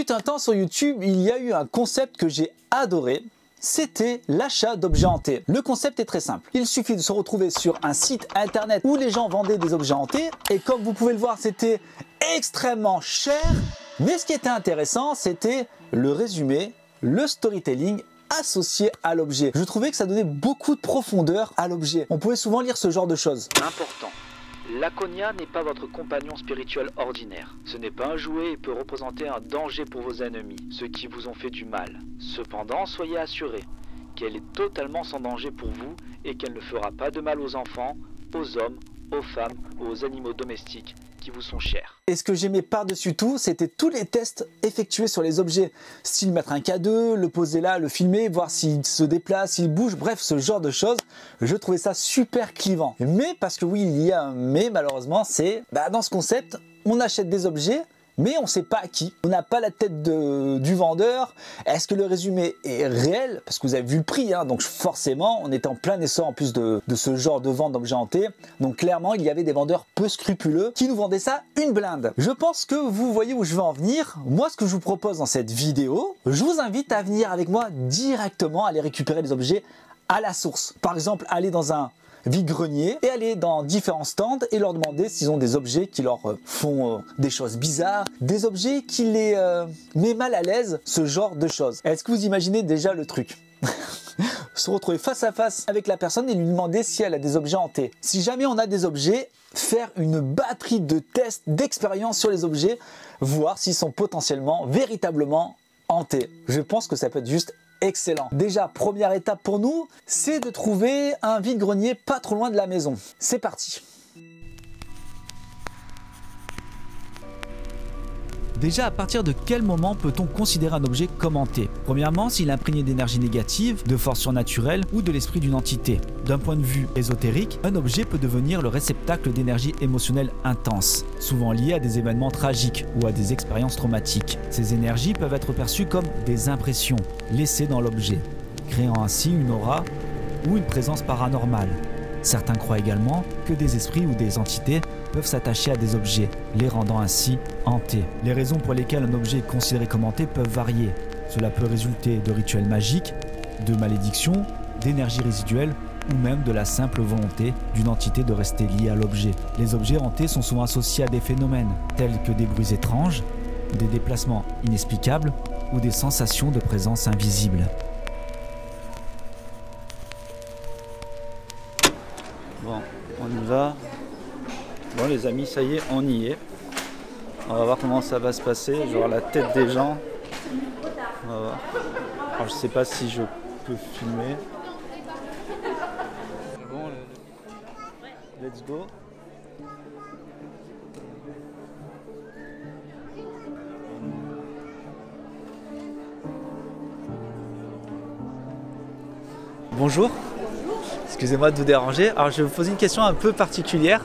Fut un temps sur YouTube, il y a eu un concept que j'ai adoré. C'était l'achat d'objets hantés. Le concept est très simple. Il suffit de se retrouver sur un site internet où les gens vendaient des objets hantés. Et comme vous pouvez le voir, c'était extrêmement cher. Mais ce qui était intéressant, c'était le résumé, le storytelling associé à l'objet. Je trouvais que ça donnait beaucoup de profondeur à l'objet. On pouvait souvent lire ce genre de choses. Important. L'Aconia n'est pas votre compagnon spirituel ordinaire. Ce n'est pas un jouet et peut représenter un danger pour vos ennemis, ceux qui vous ont fait du mal. Cependant, soyez assurés qu'elle est totalement sans danger pour vous et qu'elle ne fera pas de mal aux enfants, aux hommes, aux femmes ou aux animaux domestiques qui vous sont chers. Et ce que j'aimais par-dessus tout, c'était tous les tests effectués sur les objets. Style mettre un K2, le poser là, le filmer, voir s'il se déplace, s'il bouge, bref, ce genre de choses. Je trouvais ça super clivant. Mais, parce que oui, il y a un mais, malheureusement, c'est dans ce concept, on achète des objets, mais on ne sait pas à qui. On n'a pas la tête du vendeur. Est-ce que le résumé est réel? Parce que vous avez vu le prix, hein, donc forcément, on est en plein essor en plus de ce genre de vente d'objets hantés. Donc clairement, il y avait des vendeurs peu scrupuleux qui nous vendaient ça une blinde. Je pense que vous voyez où je veux en venir. Moi, ce que je vous propose dans cette vidéo, je vous invite à venir avec moi directement aller récupérer les objets à la source. Par exemple, aller dans un vide-grenier et aller dans différents stands et leur demander s'ils ont des objets qui leur font des choses bizarres, des objets qui les met mal à l'aise, ce genre de choses. Est-ce que vous imaginez déjà le truc? Se retrouver face à face avec la personne et lui demander si elle a des objets hantés. Si jamais on a des objets, faire une batterie de tests, d'expériences sur les objets, voir s'ils sont potentiellement, véritablement hantés. Je pense que ça peut être juste excellent. Déjà, première étape pour nous, c'est de trouver un vide-grenier pas trop loin de la maison. C'est parti. Déjà, à partir de quel moment peut-on considérer un objet comme hanté? Premièrement, s'il est imprégné d'énergie négative, de force surnaturelle ou de l'esprit d'une entité. D'un point de vue ésotérique, un objet peut devenir le réceptacle d'énergie émotionnelle intense, souvent liée à des événements tragiques ou à des expériences traumatiques. Ces énergies peuvent être perçues comme des impressions laissées dans l'objet, créant ainsi une aura ou une présence paranormale. Certains croient également que des esprits ou des entités peuvent s'attacher à des objets, les rendant ainsi hantés. Les raisons pour lesquelles un objet est considéré comme hanté peuvent varier. Cela peut résulter de rituels magiques, de malédictions, d'énergie résiduelle ou même de la simple volonté d'une entité de rester liée à l'objet. Les objets hantés sont souvent associés à des phénomènes tels que des bruits étranges, des déplacements inexplicables ou des sensations de présence invisible. Bon, on y va. Bon les amis, ça y est, on y est. On va voir comment ça va se passer. Je vais voir la tête des gens. On va voir. Alors je sais pas si je peux filmer. Bon, let's go. Bonjour. Excusez-moi de vous déranger. Alors je vais vous poser une question un peu particulière.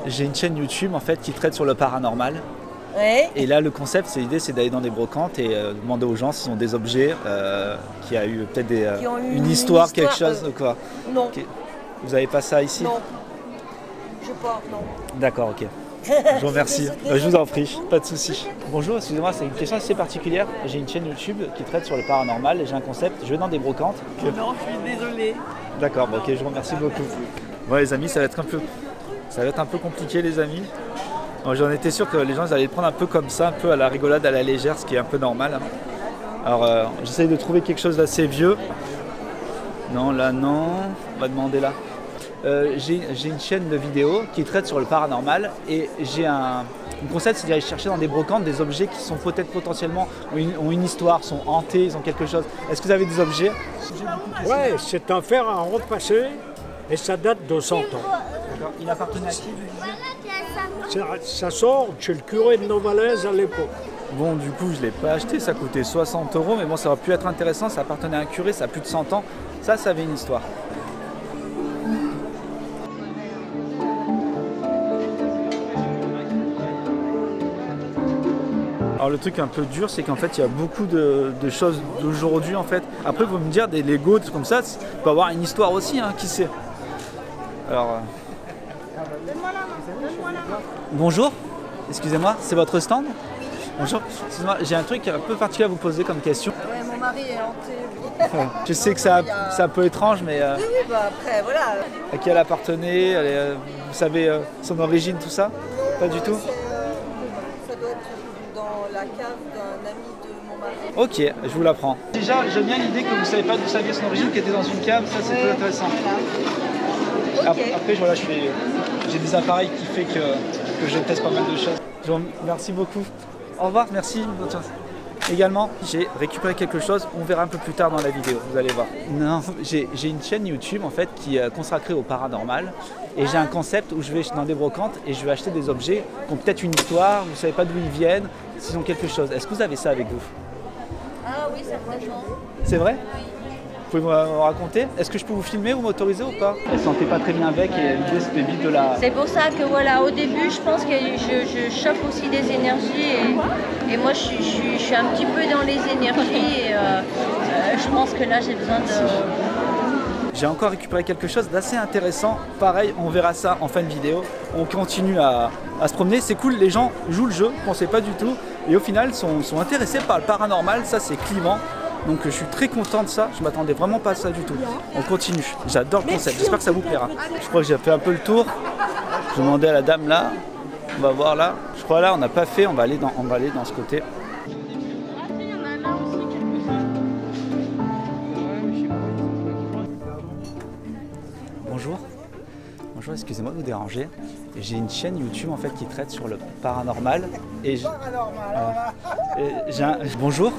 J'ai une chaîne YouTube en fait qui traite sur le paranormal. Ouais. Et là le concept, l'idée c'est d'aller dans des brocantes et demander aux gens s'ils ont des objets qui a eu peut-être une histoire, quelque chose ou quoi. Non. Okay. Vous n'avez pas ça ici? Non. Je pas, non. D'accord, ok. Je vous remercie. Je vous en prie, pas de souci. Bonjour, excusez-moi, c'est une question assez particulière. J'ai une chaîne YouTube qui traite sur le paranormal et j'ai un concept. Je vais dans des brocantes. Non, je suis désolé. D'accord, bon, ok, je vous remercie beaucoup. Bon les amis, ça va être un peu compliqué les amis. J'en étais sûr que les gens ils allaient le prendre un peu comme ça, un peu à la rigolade, à la légère, ce qui est un peu normal. Alors j'essaye de trouver quelque chose d'assez vieux. Non, là non. On va demander là. J'ai une chaîne de vidéos qui traite sur le paranormal et j'ai un concept, c'est d'aller chercher dans des brocantes des objets qui sont peut-être potentiellement ont une histoire, sont hantés, ils ont quelque chose. Est-ce que vous avez des objets? Ouais, c'est un fer à repasser et ça date de 100 ans. Il appartenait à qui? Ça sort chez le curé de Novalaise à l'époque. Bon, du coup, je ne l'ai pas acheté, ça coûtait 60 €, mais bon, ça aurait pu être intéressant, ça appartenait à un curé, ça a plus de 100 ans. Ça avait une histoire. Alors le truc un peu dur, c'est qu'en fait il y a beaucoup de choses d'aujourd'hui en fait. Après vous me dire des Lego, des comme ça peut avoir une histoire aussi, hein, qui sait. Alors bonjour, excusez-moi, c'est votre stand? Bonjour, excusez-moi, j'ai un truc un peu particulier à vous poser comme question. Ouais, mon mari est hanté. Je sais que c'est un peu étrange, mais Oui, bah après, voilà. à qui elle appartenait, vous savez son origine, tout ça? Pas du tout? Ça doit être dans la cave d'un ami de mon mari. Ok, je vous l'apprends. Déjà, j'aime bien l'idée que vous ne savez pas d'où ça vient son origine, qui était dans une cave, ça c'est très intéressant. Après, voilà, j'ai des appareils qui fait que je teste pas mal de choses. Je vous remercie beaucoup. Au revoir, merci. Bonne chance. Également, j'ai récupéré quelque chose, on verra un peu plus tard dans la vidéo, vous allez voir. Non, j'ai une chaîne YouTube en fait qui est consacrée au paranormal et j'ai un concept où je vais dans des brocantes et je vais acheter des objets qui ont peut-être une histoire, vous ne savez pas d'où ils viennent, s'ils ont quelque chose. Est-ce que vous avez ça avec vous? Ah oui, certainement. C'est vrai? Vous pouvez me raconter? Est-ce que je peux vous filmer, vous m'autorisez ou pas? Elle ne se sentait pas très bien avec et l'idée c'était vite de la... C'est pour ça que voilà, au début, je pense que je chope aussi des énergies et moi je suis un petit peu dans les énergies et je pense que là j'ai besoin de... J'ai encore récupéré quelque chose d'assez intéressant. Pareil, on verra ça en fin de vidéo. On continue à se promener. C'est cool, les gens jouent le jeu, ne pensaient pas du tout. Et au final, sont intéressés par le paranormal. Ça, c'est clivant. Donc je suis très content de ça, je m'attendais vraiment pas à ça du tout. On continue, j'adore le concept, j'espère que ça vous plaira. Je crois que j'ai fait un peu le tour. Je demandais à la dame là, on va voir là. Je crois là on n'a pas fait, on va aller dans ce côté. Bonjour. Bonjour, excusez-moi de vous déranger. J'ai une chaîne YouTube en fait qui traite sur le paranormal et bonjour.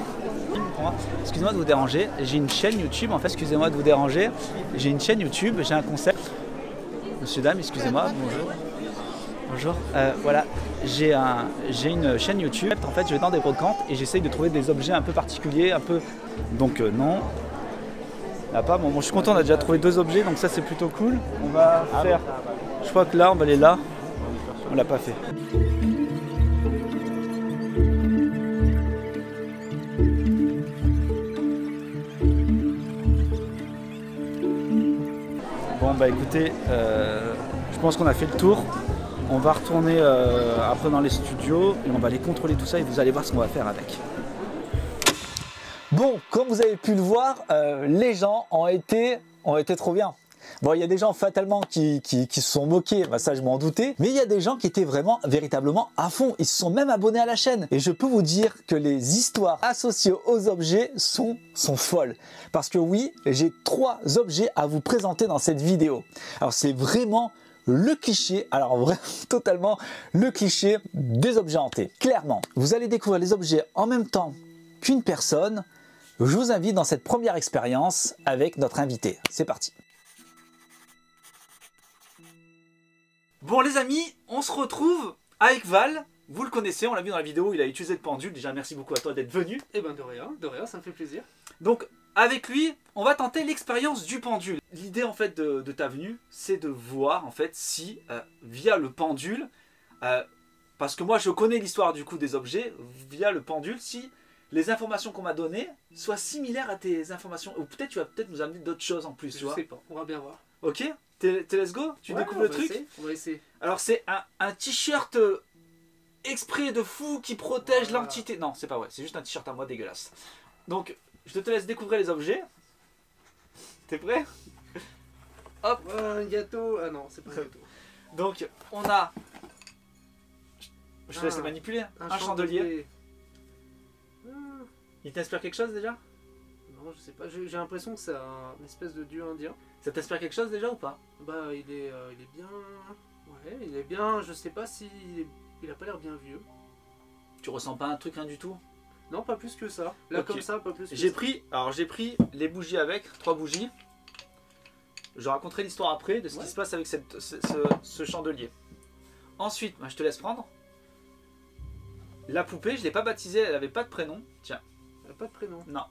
Excusez-moi de vous déranger. J'ai une chaîne YouTube en fait. Excusez-moi de vous déranger. J'ai une chaîne YouTube. J'ai un concept. Monsieur dame, excusez-moi. Bonjour. Bonjour. Voilà. J'ai une chaîne YouTube. En fait, je vais dans des brocantes et j'essaye de trouver des objets un peu particuliers, un peu. Donc non. Là pas. Bon, je suis content. On a déjà trouvé 2 objets, donc ça c'est plutôt cool. On va faire. Je crois que là, on va aller là. On l'a pas fait. Bon bah écoutez, je pense qu'on a fait le tour. On va retourner après dans les studios et on va aller contrôler tout ça et vous allez voir ce qu'on va faire avec. Bon, comme vous avez pu le voir, les gens ont été trop bien. Bon, il y a des gens fatalement qui se sont moqués, bah ça je m'en doutais, mais il y a des gens qui étaient vraiment, véritablement à fond. Ils se sont même abonnés à la chaîne. Et je peux vous dire que les histoires associées aux objets sont folles. Parce que oui, j'ai 3 objets à vous présenter dans cette vidéo. Alors c'est vraiment le cliché, alors vraiment totalement le cliché des objets hantés. Clairement, vous allez découvrir les objets en même temps qu'une personne. Je vous invite dans cette première expérience avec notre invité. C'est parti. Bon les amis, on se retrouve avec Val. Vous le connaissez, on l'a vu dans la vidéo, il a utilisé le pendule. Déjà merci beaucoup à toi d'être venu. Eh ben de rien, ça me fait plaisir. Donc avec lui, on va tenter l'expérience du pendule. L'idée en fait de ta venue, c'est de voir en fait si via le pendule, parce que moi je connais l'histoire du coup des objets, via le pendule, si les informations qu'on m'a données soient similaires à tes informations. Ou peut-être tu vas peut-être nous amener d'autres choses en plus. Je sais pas, on va bien voir. Ok, t'es let's go. Tu découvres le truc. On va essayer. Alors c'est un t-shirt exprès de fou qui protège l'entité. Non, c'est pas vrai, c'est juste un t-shirt à moi dégueulasse. Donc je te laisse découvrir les objets. T'es prêt? Hop. Un gâteau. Ah non, c'est pas un gâteau. Donc on a. Je te laisse le manipuler. Un chandelier. Il t'inspire quelque chose déjà? Non, je sais pas. J'ai l'impression que c'est une espèce de dieu indien. Ça t'inspire quelque chose déjà ou pas? Bah il est bien. Ouais, il est bien. Je sais pas si il a pas l'air bien vieux. Tu ressens pas un truc, rien du tout? Non, pas plus que ça. Là Okay. comme ça, pas plus que j'ai ça. pris les bougies avec, 3 bougies. Je raconterai l'histoire après de ce qui se passe avec ce chandelier. Ensuite, bah, je te laisse prendre. La poupée, je l'ai pas baptisée, elle avait pas de prénom. Tiens. Elle a pas de prénom. Non.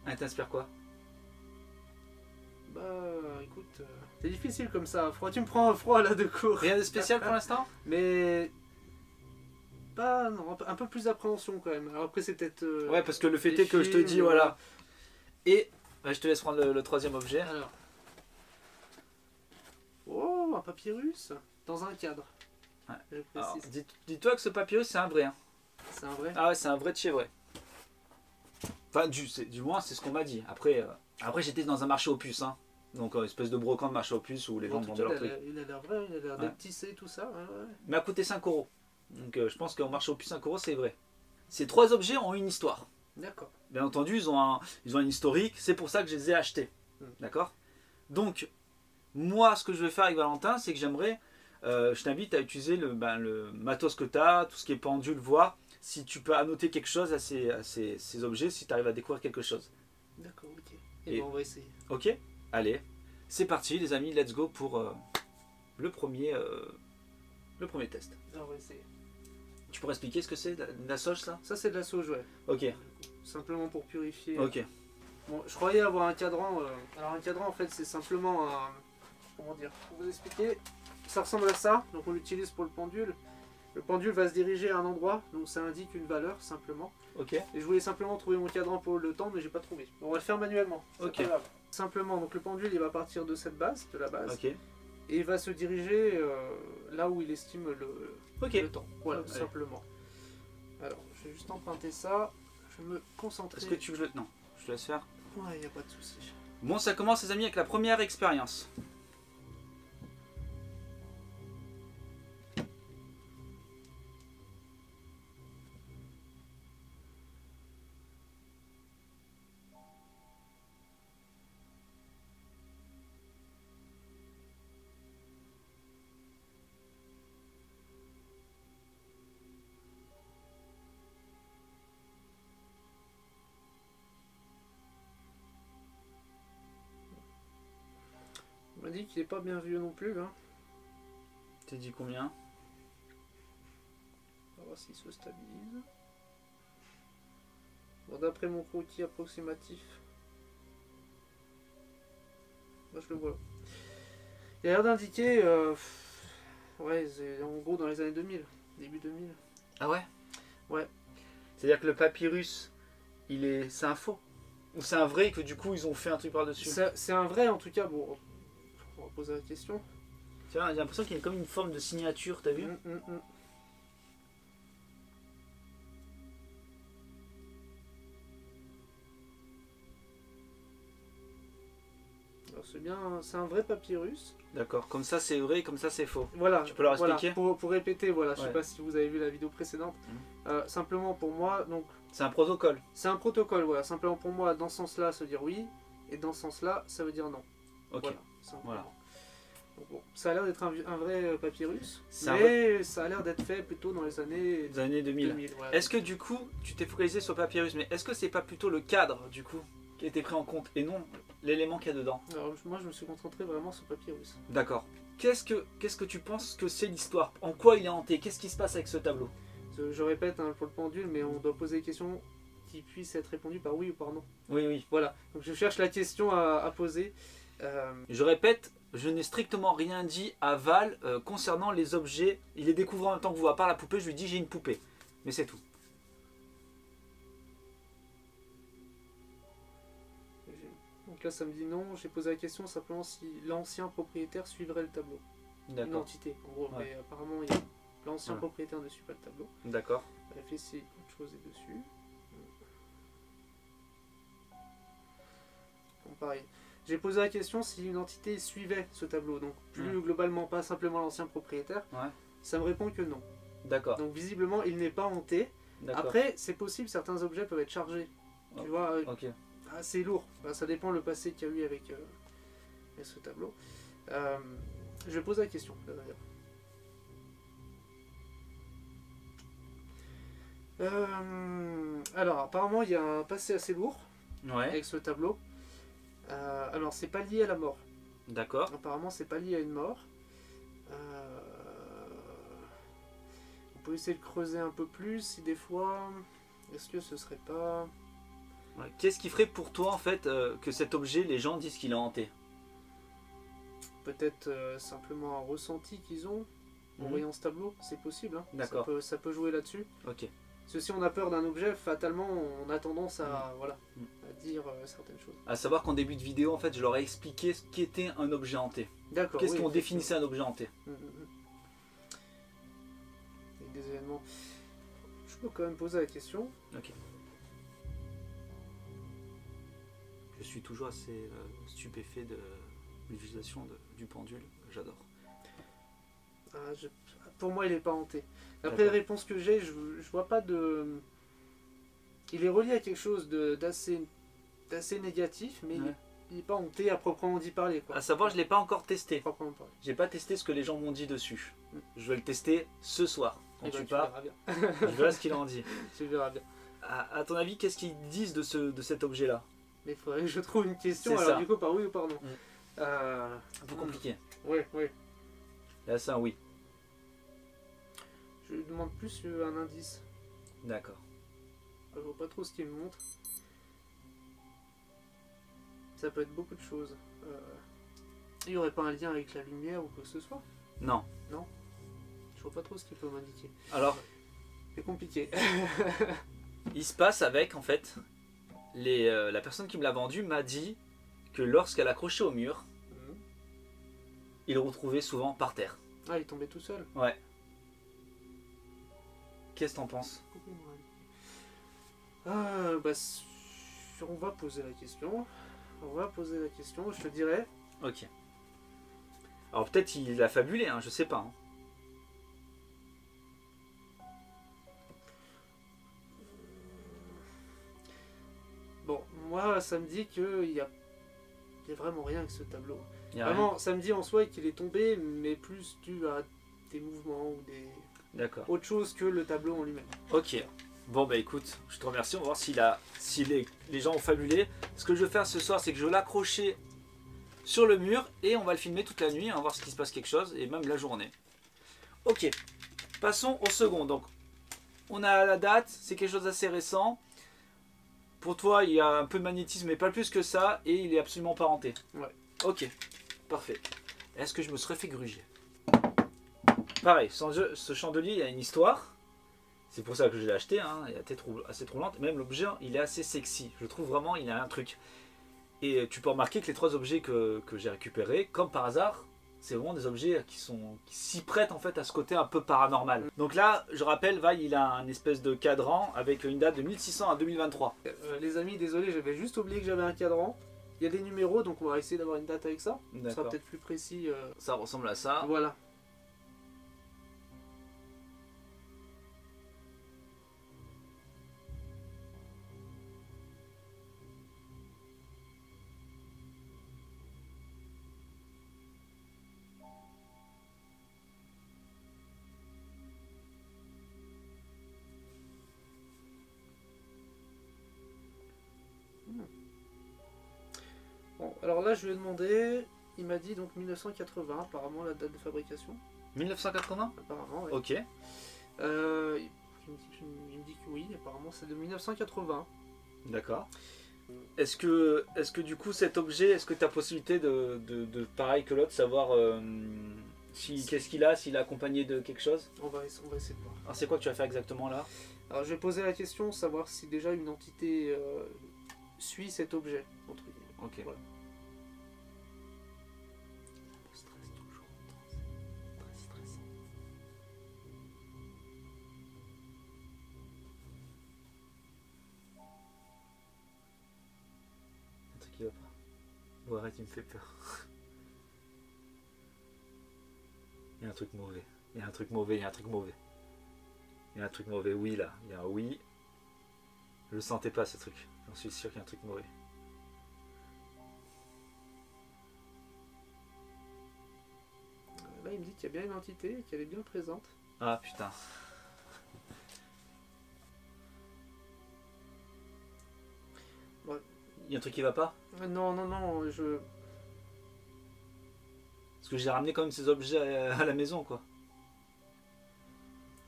Elle t'inspire quoi? Bah écoute, c'est difficile comme ça. Tu me prends un froid là de court. Rien de spécial pour l'instant? Mais pas non, un peu plus d'appréhension quand même. Alors après c'est peut-être. Ouais, parce que le fait est que je te dis voilà. Et bah, je te laisse prendre le 3e objet. Alors. Oh, un papyrus dans un cadre. Ouais. Je Alors, précise. dis-toi que ce papyrus c'est un vrai. Hein. C'est un vrai. Ah ouais, c'est un vrai de chez vrai. Enfin, du moins, c'est ce qu'on m'a dit. Après, j'étais dans un marché aux puces. Hein. Donc, espèce de brocante de marché aux puces où les gens En tout vendaient cas, leurs trucs. il a l'air vrai, il a l'air Ouais. d'être tissé, tout ça. Ouais, ouais. Mais a coûté 5 euros. Donc, je pense qu'au marché aux puces, 5 euros, c'est vrai. Ces 3 objets ont une histoire. D'accord. Bien entendu, ils ont un historique. C'est pour ça que je les ai achetés. D'accord. Donc, moi, ce que je vais faire avec Valentin, c'est que j'aimerais... je t'invite à utiliser le matos que tu as, tout ce qui est pendule, voir si tu peux annoter quelque chose à ces objets, si tu arrives à découvrir quelque chose. D'accord, ok. Et- Et bon, on va essayer. Ok. Allez, c'est parti les amis, let's go pour le premier test. On va essayer. Tu pourrais expliquer ce que c'est de la sauge ça? Ça, c'est de la sauge, ouais. Ok, Simplement pour purifier. ok. Bon, je croyais avoir un cadran. Alors, un cadran, en fait, c'est simplement un. Comment dire? Pour vous expliquer, ça ressemble à ça. Donc, on l'utilise pour le pendule. Le pendule va se diriger à un endroit, donc ça indique une valeur simplement. Ok. Et je voulais simplement trouver mon cadran pour le temps, mais j'ai pas trouvé. Bon, on va le faire manuellement. c'est Ok. pas grave. Simplement, donc le pendule, il va partir de cette base, de la base, Ok. et il va se diriger là où il estime Ok. le temps. Voilà, Allez. simplement. Alors, je vais juste emprunter ça. Je vais me concentrer. Est-ce que tu veux... Non, je te laisse faire. Ouais, y a pas de souci. Bon, ça commence les amis avec la première expérience. On m'a dit qu'il est pas bien vieux non plus. Hein. T'es dit combien? On va voir s'il se stabilise. Bon, d'après mon croquis approximatif, moi je le vois. Il a l'air d'indiquer, ouais, c'est en gros dans les années 2000, début 2000. Ah ouais? Ouais. C'est-à-dire que le papyrus, c'est un faux? Ou c'est un vrai et que du coup ils ont fait un truc par-dessus? C'est un vrai en tout cas. Bon, on va poser la question. Tiens, j'ai l'impression qu'il y a comme une forme de signature, t'as vu? Alors c'est bien, c'est un vrai papyrus. D'accord, comme ça c'est vrai, comme ça c'est faux. Voilà. Tu peux leur voilà, expliquer? pour répéter, voilà. Je Ouais. sais pas si vous avez vu la vidéo précédente. Simplement pour moi, donc C'est un protocole. c'est un protocole. Voilà. Simplement pour moi, dans ce sens-là, ça veut dire oui, et dans ce sens-là, ça veut dire non. Ok. Voilà. simplement. Voilà. Donc, bon, ça a l'air d'être un vrai papyrus, C'est un mais ça a l'air d'être fait plutôt dans les années Des années 2000. 2000. Voilà. Est-ce que du coup, tu t'es focalisé sur le papyrus, mais est-ce que c'est pas plutôt le cadre du coup qui a été pris en compte et non l'élément qu'il y a dedans? Alors, moi, je me suis concentré vraiment sur le papyrus. D'accord. Qu'est-ce que tu penses que c'est l'histoire? En quoi il est hanté? Qu'est-ce qui se passe avec ce tableau? Je répète hein, pour le pendule, mais on doit poser des questions qui puissent être répondues par oui ou par non. Oui, oui. Voilà. Donc je cherche la question à poser. Je répète, je n'ai strictement rien dit à Val concernant les objets. Il les découvre en même temps que vous. À part la poupée, je lui dis j'ai une poupée. Mais c'est tout. Donc là, ça me dit non. J'ai posé la question simplement si l'ancien propriétaire suivrait le tableau. Une D'accord. entité, en gros. Ouais. Mais apparemment, l'ancien Ouais. propriétaire ne suit pas le tableau. D'accord. Réfléchis autre chose est dessus. Bon, pareil. J'ai posé la question si une entité suivait ce tableau, donc plus globalement, pas simplement l'ancien propriétaire. Ouais. Ça me répond que non. D'accord. Donc visiblement, il n'est pas hanté. D'accord. Après, c'est possible, certains objets peuvent être chargés. Oh. Tu vois, Ok. assez lourd. Bah, ça dépend le passé qu'il y a eu avec ce tableau. Je pose la question, là, d'ailleurs. Alors, apparemment, il y a un passé assez lourd Ouais. avec ce tableau. Alors, c'est pas lié à la mort. D'accord. Apparemment, c'est pas lié à une mort. On peut essayer de creuser un peu plus si des fois. Est-ce que ce serait pas. Ouais. Qu'est-ce qui ferait pour toi en fait que cet objet, les gens disent qu'il est hanté? Peut-être simplement un ressenti qu'ils ont en voyant ce tableau, c'est possible. Hein. D'accord. Ça peut jouer là-dessus. Ok. Parce que si on a peur d'un objet, fatalement, on a tendance à, voilà, à dire certaines choses. À savoir qu'en début de vidéo, en fait, je leur ai expliqué ce qu'était un objet hanté. D'accord. Qu'est-ce oui, qu'on effectivement. définissait un objet hanté? des événements. Je peux quand même poser la question. Ok. Je suis toujours assez stupéfait de l'utilisation du pendule. J'adore. Ah, pour moi, il est pas hanté. Après D'accord. les réponses que j'ai, je vois pas de... Il est relié à quelque chose d'assez négatif, mais Ouais. il est pas hanté à proprement dit parler. Quoi. À savoir, je l'ai pas encore testé. Proprement parler. J'ai pas testé ce que les gens m'ont dit dessus. Je vais le tester ce soir. Quand Eh ben, tu tu pars, verras bien. je verrai ce qu'il en dit. Tu verras bien. À ton avis, qu'est-ce qu'ils disent de cet objet-là? Mais il faudrait que je trouve une question, C'est alors ça. du coup par oui ou par non. Un peu compliqué. Ouais, ouais. Là, c'est un oui. Je lui demande plus un indice. D'accord. Je vois pas trop ce qu'il me montre. Ça peut être beaucoup de choses. Il n'y aurait pas un lien avec la lumière ou quoi que ce soit. Non. Je vois pas trop ce qu'il peut m'indiquer. Alors, C'est compliqué. il se passe avec, en fait, la personne qui me l'a vendu m'a dit que lorsqu'elle accrochait au mur, il le retrouvait souvent par terre. Ah, il est tombé tout seul. Ouais. Qu'est-ce que t'en penses? On va poser la question. Je te dirais. Ok. Alors peut-être il a fabulé, hein, je sais pas. Hein. Bon, moi, ça me dit qu'il y a vraiment rien avec ce tableau. Y a Vraiment, ça me dit en soi qu'il est tombé, mais plus dû à des mouvements ou des... D'accord. autre chose que le tableau en lui-même. Ok. Bon bah écoute, je te remercie. On va voir si les gens ont fabulé. Ce que je vais faire ce soir, c'est que je vais l'accrocher sur le mur et on va le filmer toute la nuit. On va voir s'il se passe quelque chose et même la journée. Ok. Passons au second. Donc, on a la date. C'est quelque chose d'assez récent. Pour toi, il y a un peu de magnétisme, mais pas plus que ça. Et il est absolument pas hanté. Ouais. Ok. Parfait. Est-ce que je me serais fait gruger? Pareil, ce chandelier, il y a une histoire. C'est pour ça que je l'ai acheté. Hein. Il est assez troublante. Même l'objet, il est assez sexy. Je trouve vraiment, il a un truc. Et tu peux remarquer que les trois objets que j'ai récupérés, comme par hasard, c'est vraiment des objets qui s'y prêtent en fait à ce côté un peu paranormal. Donc là, je rappelle, Vaille, il a un espèce de cadran avec une date de 1600 à 2023. Les amis, désolé, j'avais juste oublié que j'avais un cadran. Il y a des numéros, donc on va essayer d'avoir une date avec ça. Ce sera D'accord. peut-être plus précis. Ça ressemble à ça. Voilà. Bon, alors là, je lui ai demandé. Il m'a dit donc 1980, apparemment, la date de fabrication. 1980? Apparemment, ouais. Ok. Il me dit que oui, apparemment, c'est de 1980. D'accord. Est-ce que du coup cet objet, est-ce que tu as possibilité de pareil que l'autre, savoir qu'est-ce qu'il a, s'il est accompagné de quelque chose? On va essayer de voir. Alors c'est quoi que tu vas faire exactement là? Alors, je vais poser la question, savoir si déjà une entité suit cet objet. Entre guillemets. Ok. Voilà. Ça me stresse toujours autant, c'est très stressant. Un truc qui va pas. Bon, arrête, il me fait peur. Il y a un truc mauvais. Il y a un truc mauvais, il y a un truc mauvais. Il y a un truc mauvais, oui là. Il y a un oui. Je le sentais pas ce truc. J'en suis sûr qu'il y a un truc mauvais. Là, il me dit qu'il y a bien une entité et qu'elle est bien présente. Ah putain. Ouais. Il y a un truc qui va pas? Non, je... Parce que j'ai ramené quand même ces objets à la maison quoi.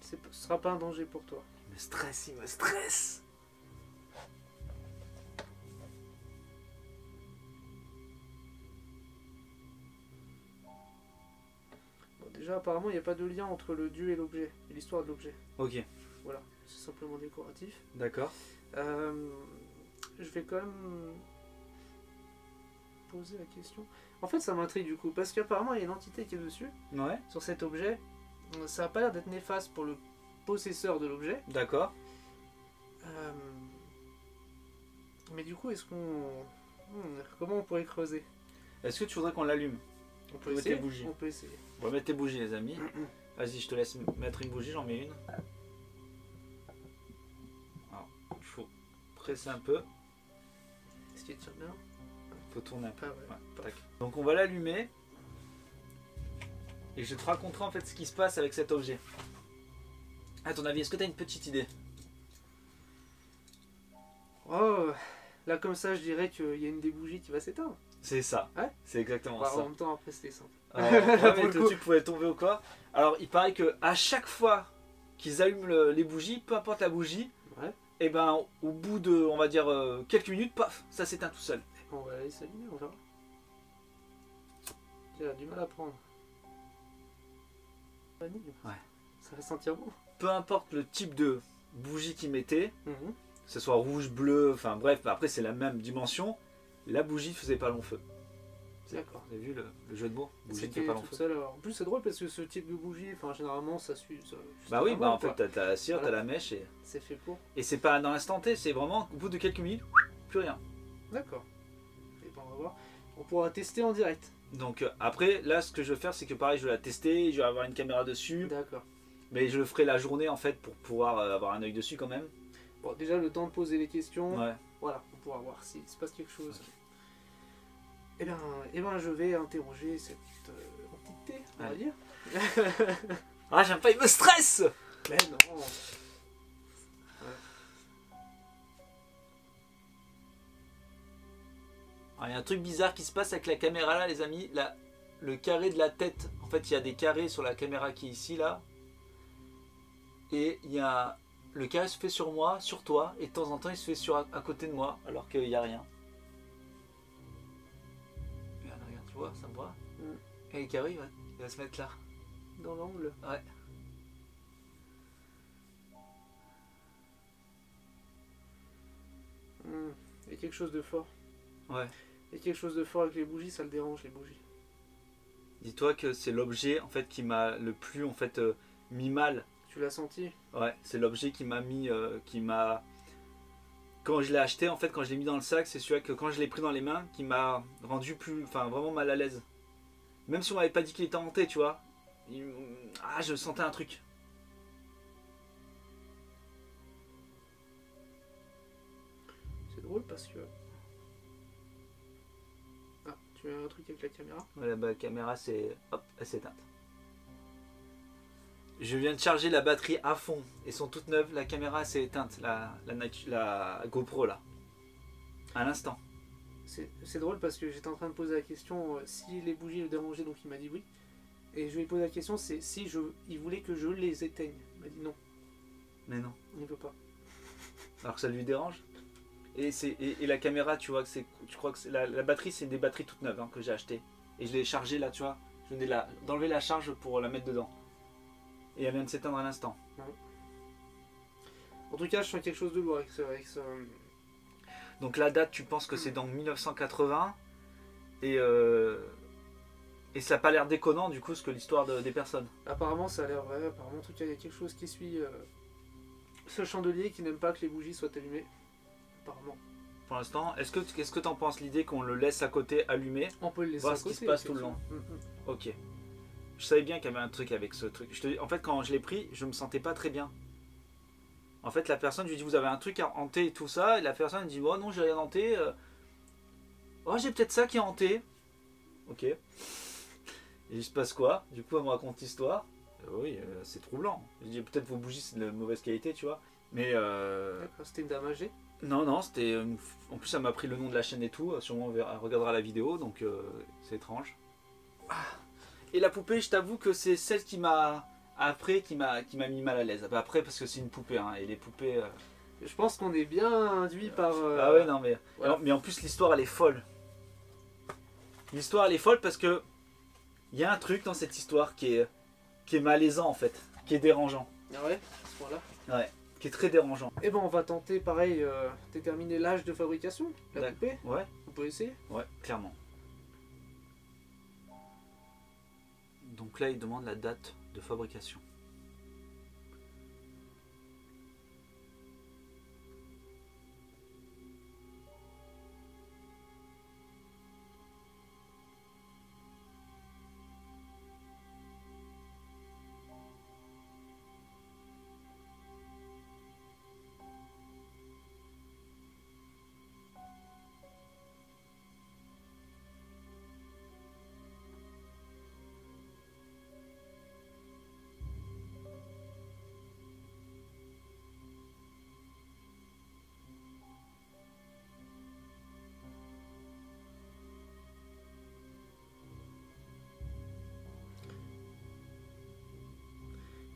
Ce sera pas un danger pour toi. Il me stresse, il me stresse. Bon, déjà, apparemment, il n'y a pas de lien entre le dieu et l'objet, et l'histoire de l'objet. Ok, Voilà, c'est simplement décoratif. d'accord. Je vais quand même poser la question. En fait, ça m'intrigue du coup, parce qu'apparemment, il y a une entité qui est dessus, Ouais. sur cet objet. Ça n'a pas l'air d'être néfaste pour le possesseur de l'objet. D'accord. Mais du coup, est-ce qu'on... comment on pourrait creuser? Est-ce que tu voudrais qu'on l'allume? On peut Mettre essayer. tes bougies. On peut essayer. On va mettre tes bougies, les amis. Vas-y, je te laisse mettre une bougie, j'en mets une. Alors, il faut presser un peu. Est-ce qu'il tient bien? Il faut tourner un peu. Ah ouais. Ouais, tac. Donc on va l'allumer. Et je te raconterai en fait ce qui se passe avec cet objet. À ton avis, est-ce que tu as une petite idée? Oh, là comme ça, je dirais qu'il y a une des bougies qui va s'éteindre. C'est ça. Ouais. C'est exactement Bah, ça. en même temps, après, c'était simple. Ouais, Pour mais le coup. tu pouvais tomber ou quoi. Alors il paraît que à chaque fois qu'ils allument les bougies, peu importe la bougie, Ouais. et ben au bout de, on va dire, quelques minutes, paf, ça s'éteint tout seul. On va la laisser allumer, on verra. J'ai du mal à prendre. Vanille. Ouais. Ça va sentir bon. Peu importe le type de bougie qu'ils mettaient, Mhm. que ce soit rouge, bleu, enfin bref, après c'est la même dimension, la bougie faisait pas long feu. D'accord. Vous avez vu le jeu de mots? Bougie qui C'était fait pas long toute feu. seule, alors. En plus, c'est drôle parce que ce type de bougie, enfin, généralement, ça suit. Bah oui, bah en quoi. fait t'as la cire, Voilà. t'as la mèche C'est fait pour. et c'est pas dans l'instant T, c'est vraiment au bout de quelques minutes, plus rien. D'accord. Et ben, on va voir. On pourra tester en direct. Donc après, là ce que je vais faire, c'est que pareil, je vais la tester, je vais avoir une caméra dessus, D'accord. mais je le ferai la journée en fait pour pouvoir avoir un œil dessus quand même. Bon, déjà, le temps de poser les questions. Ouais. Voilà, on pourra voir s'il se passe quelque chose. Eh ben, je vais interroger cette entité, on va Allez. dire. Ah, j'aime pas, il me stresse. Mais non. Alors, il y a un truc bizarre qui se passe avec la caméra là, les amis. Là, le carré de la tête, en fait, il y a des carrés sur la caméra qui est ici là. Et il y a le carré se fait sur moi, sur toi, et de temps en temps il se fait sur à côté de moi, alors qu'il n'y a rien. Regarde, tu vois, ça me voit. Et le carré il va se mettre là. Dans l'angle. Ouais. Il y a quelque chose de fort. Ouais. Il y a quelque chose de fort avec les bougies, ça le dérange les bougies. Dis-toi que c'est l'objet en fait qui m'a le plus en fait mis mal. Tu l'as senti? Ouais, c'est l'objet qui m'a mis, quand je l'ai acheté en fait, quand je l'ai mis dans le sac, c'est celui que quand je l'ai pris dans les mains, qui m'a rendu plus, enfin vraiment mal à l'aise. Même si on m'avait pas dit qu'il était hanté, tu vois. Ah, je sentais un truc. C'est drôle parce que... Ah, tu as un truc avec la caméra? Voilà, bah, la caméra, c'est, hop, elle s'est éteinte. Je viens de charger la batterie à fond. Elles sont toutes neuves. La caméra s'est éteinte. La GoPro là. À l'instant. C'est drôle parce que j'étais en train de poser la question si les bougies le dérangeaient, donc il m'a dit oui. Et je lui ai posé la question, c'est si il voulait que je les éteigne. Il m'a dit non, Mais non. il ne veut pas. Alors que ça lui dérange. Et la caméra, tu vois que c'est. Tu crois que c'est la batterie, c'est des batteries toutes neuves hein, que j'ai achetées. Et je l'ai chargée là, tu vois. Je venais d'enlever la charge pour la mettre dedans. Et elle vient de s'éteindre à l'instant. En tout cas, je sens quelque chose de lourd avec ce... Donc la date, tu penses que c'est dans 1980 et ça n'a pas l'air déconnant du coup, ce que l'histoire des personnes. Apparemment, ça a l'air vrai. Apparemment, en tout cas, il y a quelque chose qui suit ce chandelier qui n'aime pas que les bougies soient allumées. Apparemment. Pour l'instant, qu'est-ce que t'en penses, l'idée qu'on le laisse à côté allumé? On peut le laisser Voir à ce qui côté, se passe tout le long. effectivement. Ok. Je savais bien qu'il y avait un truc avec ce truc. En fait, quand je l'ai pris, je me sentais pas très bien. En fait, la personne, je lui dis, vous avez un truc à hanter et tout ça. Et la personne, elle dit, oh non, j'ai rien hanté. Oh, j'ai peut-être ça qui est hanté. Ok. Et il se passe quoi? Du coup, elle me raconte l'histoire. Oui, c'est troublant. Je dis, peut-être vos bougies, c'est de mauvaise qualité, tu vois. Mais. D'accord, c'était une dame âgée. Non, c'était. En plus, elle m'a pris le nom de la chaîne et tout. Sûrement, elle regardera la vidéo, donc c'est étrange. Et la poupée, je t'avoue que c'est celle qui m'a. Après, qui m'a mis mal à l'aise. Après, parce que c'est une poupée, hein, et les poupées. Je pense qu'on est bien induit par... Ah ouais, non, mais. voilà. Mais en plus, l'histoire, elle est folle. L'histoire, elle est folle parce que. Il y a un truc dans cette histoire qui est malaisant, en fait. Qui est dérangeant. Ah ouais, à ce point-là. Ouais, qui est très dérangeant. Et ben, on va tenter, pareil, déterminer l'âge de fabrication de la D'accord. poupée. Ouais, On peut essayer. ouais, clairement. Donc là, il demande la date de fabrication.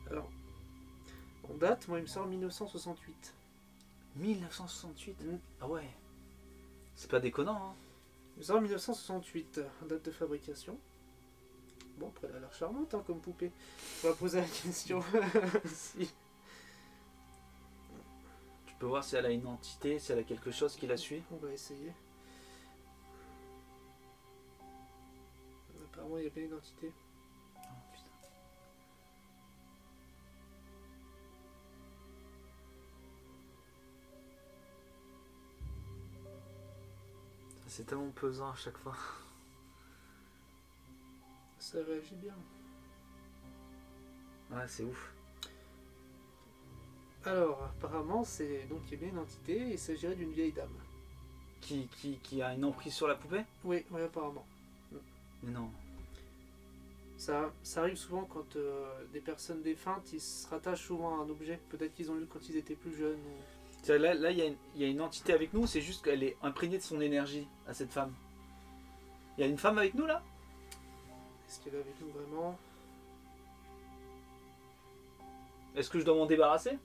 Alors, en date, moi il me sort 1968. 1968. Mm. Ah ouais. C'est pas déconnant, hein. Il me sort 1968, date de fabrication. Bon, après elle a l'air charmante hein, comme poupée. On va poser la question. Si. Tu peux voir si elle a une entité, si elle a quelque chose qui la suit. On va essayer. Apparemment il y a bien une entité. Oh, putain. C'est tellement pesant à chaque fois. Ça réagit bien. Ouais, c'est ouf. Alors, apparemment, c'est donc il y a bien une entité, il s'agirait d'une vieille dame. Qui a une emprise sur la poupée? Oui, oui, apparemment. Mais non. Ça arrive souvent quand des personnes défuntes, ils se rattachent souvent à un objet. Peut-être qu'ils ont lu quand ils étaient plus jeunes. Ou... Là, il y a une entité avec nous, c'est juste qu'elle est imprégnée de son énergie à cette femme. Il y a une femme avec nous là? Est-ce qu'elle est avec nous vraiment? Est-ce que je dois m'en débarrasser?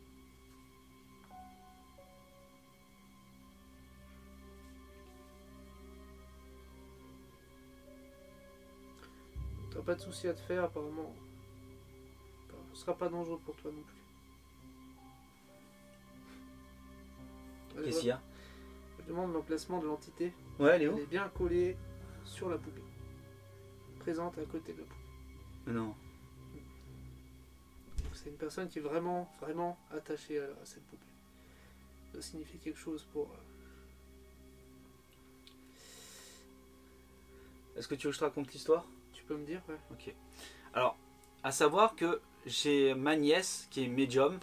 T'as pas de soucis à te faire, apparemment. Ce sera pas dangereux pour toi non plus. Qu'est-ce qu'il y a? Je demande l'emplacement de l'entité. Ouais, elle est où? Elle est bien collée sur la poupée. Présente à côté de la poupée. Mais non. C'est une personne qui est vraiment, vraiment attachée à cette poupée. Ça doit signifier quelque chose pour... Est-ce que tu veux que je te raconte l'histoire? Tu peux me dire, ouais. Ok. Alors, à savoir que j'ai ma nièce qui est médium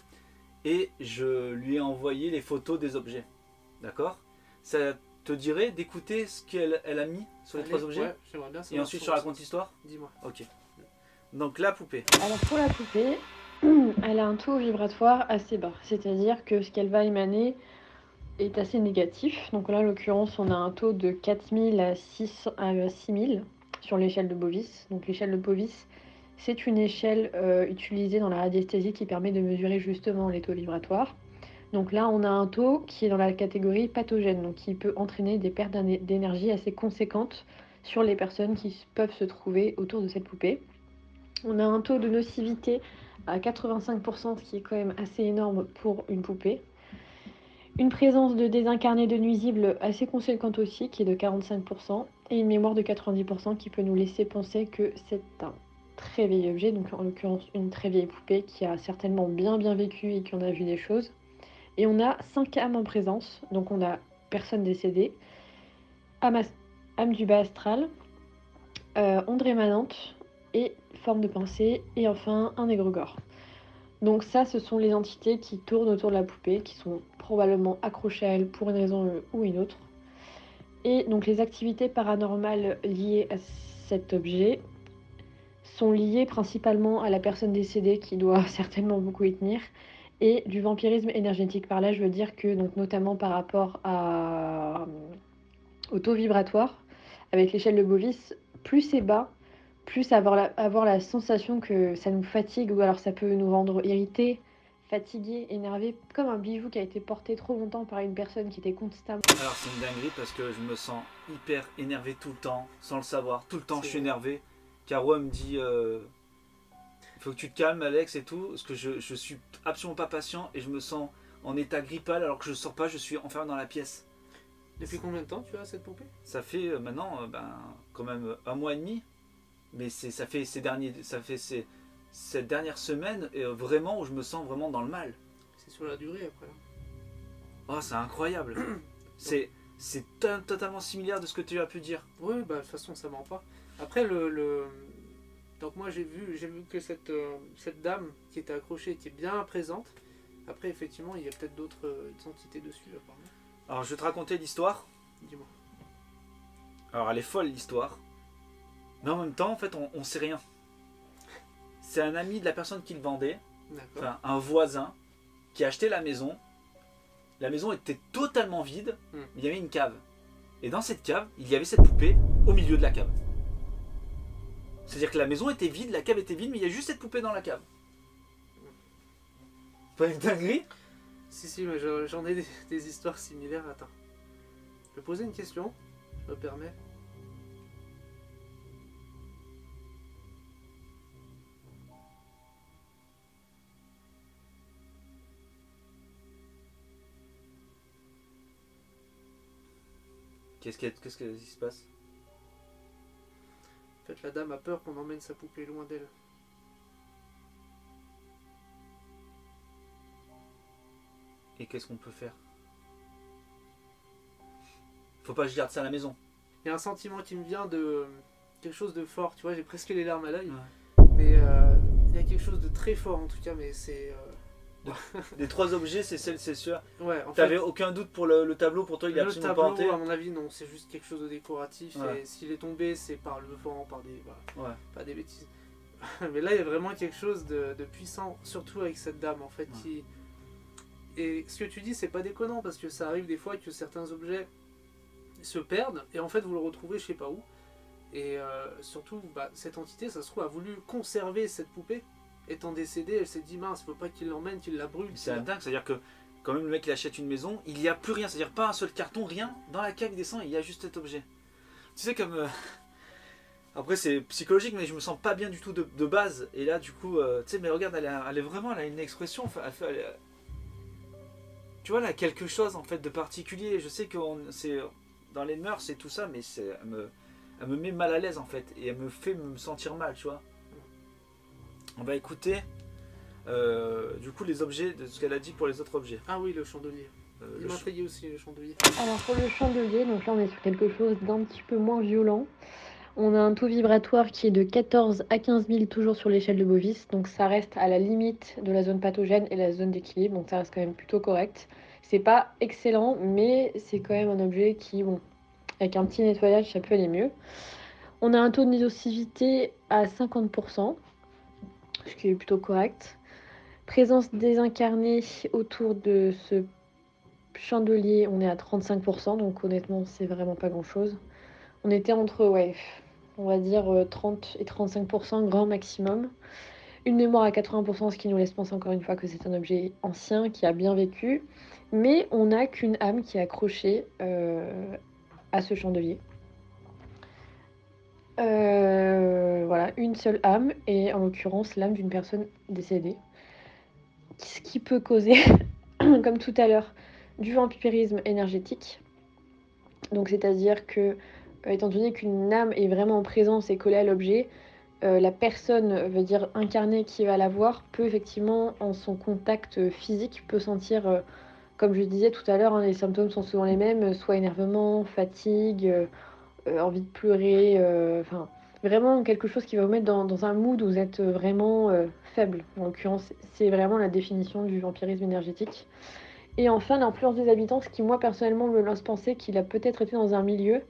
et je lui ai envoyé les photos des objets. D'accord? Ça te dirait d'écouter ce qu'elle a mis sur les Allez, trois objets? ouais, j'aimerais bien Et savoir ensuite je son te raconte l'histoire? Dis-moi. Ok. Donc la poupée. Alors pour la poupée, elle a un taux vibratoire assez bas, c'est-à-dire que ce qu'elle va émaner est assez négatif. Donc là, en l'occurrence, on a un taux de 4000 à 6000 sur l'échelle de Bovis. Donc l'échelle de Bovis, c'est une échelle utilisée dans la radiesthésie qui permet de mesurer justement les taux vibratoires. Donc là, on a un taux qui est dans la catégorie pathogène, donc qui peut entraîner des pertes d'énergie assez conséquentes sur les personnes qui peuvent se trouver autour de cette poupée. On a un taux de nocivité à 85%, ce qui est quand même assez énorme pour une poupée. Une présence de désincarnés de nuisibles assez conséquente aussi, qui est de 45%, et une mémoire de 90% qui peut nous laisser penser que c'est un très vieil objet, donc en l'occurrence une très vieille poupée qui a certainement bien vécu et qui en a vu des choses. Et on a 5 âmes en présence, donc on a personne décédée, âme du bas astral, onde rémanente et forme de pensée, et enfin un égrégore. Donc ça, ce sont les entités qui tournent autour de la poupée, qui sont probablement accrochées à elle pour une raison ou une autre. Et donc les activités paranormales liées à cet objet sont liées principalement à la personne décédée qui doit certainement beaucoup y tenir, et du vampirisme énergétique. Par là, je veux dire que, donc, notamment par rapport au taux vibratoire, avec l'échelle de Bovis, plus c'est bas, plus avoir la sensation que ça nous fatigue, ou alors ça peut nous rendre irrités, fatigués, énervés, comme un bijou qui a été porté trop longtemps par une personne qui était constamment... Alors c'est une dinguerie parce que je me sens hyper énervé tout le temps, sans le savoir. Tout le temps je suis énervé. Caro me dit il faut que tu te calmes Alex et tout, parce que je suis absolument pas patient et je me sens en état grippal alors que je sors pas, je suis enfermé dans la pièce. Depuis combien de temps tu as cette poupée? Ça fait maintenant quand même 1 mois et demi, mais ça fait cette dernière semaine vraiment où je me sens vraiment dans le mal. C'est sur la durée après. Oh c'est incroyable. C'est totalement similaire de ce que tu as pu dire. Oui, bah de toute façon ça ment pas. Après donc moi j'ai vu que cette dame qui était accrochée était bien présente. Après effectivement il y a peut-être d'autres entités dessus apparemment. Alors je vais te raconter l'histoire. Dis-moi. Alors elle est folle l'histoire. Mais en même temps en fait on sait rien. C'est un ami de la personne qui le vendait. Enfin un voisin qui a acheté la maison. La maison était totalement vide. Il y avait une cave. Et dans cette cave il y avait cette poupée au milieu de la cave. C'est-à-dire que la maison était vide, la cave était vide, mais il y a juste cette poupée dans la cave. Pas une dinguerie? Si, mais j'en ai des histoires similaires. Attends. Je vais poser une question, je me permets. Qu'est-ce qui se passe? En fait, la dame a peur qu'on emmène sa poupée loin d'elle. Et qu'est-ce qu'on peut faire? Faut pas que je garde ça à la maison. Il y a un sentiment qui me vient de quelque chose de fort, tu vois, j'ai presque les larmes à l'œil. Ouais. Mais il y a quelque chose de très fort en tout cas, mais c'est... Les 3 objets, c'est sûr. Ouais, en T'avais fait, aucun doute pour le tableau, pour toi il est le absolument pas hanté. tableau, à mon avis, non, c'est juste quelque chose de décoratif. Ouais. Et s'il est tombé, c'est par le vent, par des... Voilà, Ouais. pas des bêtises. Mais là, il y a vraiment quelque chose de puissant, surtout avec cette dame, en fait, Ouais. qui... Et ce que tu dis, c'est pas déconnant, parce que ça arrive des fois que certains objets se perdent, et en fait, vous le retrouvez je sais pas où. Et surtout, cette entité, ça se trouve, a voulu conserver cette poupée. Étant décédée, elle s'est dit, mince, faut pas qu'il l'emmène, qu'il la brûle. C'est dingue, c'est-à-dire que quand même le mec il achète une maison, il n'y a plus rien, c'est-à-dire pas un seul carton, rien. Dans la cave il descend, il y a juste cet objet. Tu sais comme... Après c'est psychologique, mais je me sens pas bien du tout de base. Et là du coup, tu sais, mais regarde, elle est vraiment, elle a une expression, tu vois, elle a quelque chose en fait de particulier. Je sais que c'est dans les mœurs et tout ça, mais elle me met mal à l'aise en fait, et elle me fait me sentir mal, tu vois. On va écouter du coup les objets, de ce qu'elle a dit pour les autres objets. Ah oui, le chandelier. Il Le m'a ch- intrigué aussi, le chandelier. Alors pour le chandelier, donc là on est sur quelque chose d'un petit peu moins violent. On a un taux vibratoire qui est de 14 à 15 000 toujours sur l'échelle de Bovis, donc ça reste à la limite de la zone pathogène et la zone d'équilibre, donc ça reste quand même plutôt correct. C'est pas excellent, mais c'est quand même un objet qui, bon, avec un petit nettoyage, ça peut aller mieux. On a un taux de nocivité à 50%, ce qui est plutôt correct. Présence désincarnée autour de ce chandelier, on est à 35%, donc honnêtement, c'est vraiment pas grand-chose. On était entre, ouais, on va dire 30 et 35% grand maximum. Une mémoire à 80%, ce qui nous laisse penser encore une fois que c'est un objet ancien qui a bien vécu. Mais on n'a qu'une âme qui est accrochée à ce chandelier. Voilà, une seule âme, et en l'occurrence l'âme d'une personne décédée. Ce qui peut causer, comme tout à l'heure, du vampirisme énergétique. Donc c'est-à-dire que, étant donné qu'une âme est vraiment en présence et collée à l'objet, la personne, veut dire incarnée, qui va la voir, peut effectivement, en son contact physique, peut sentir, comme je disais tout à l'heure, hein, les symptômes sont souvent les mêmes, soit énervement, fatigue, envie de pleurer, enfin vraiment quelque chose qui va vous mettre dans un mood où vous êtes vraiment faible. En l'occurrence, c'est vraiment la définition du vampirisme énergétique. Et enfin, l'influence des habitants, ce qui moi personnellement me laisse penser qu'il a peut-être été dans un milieu,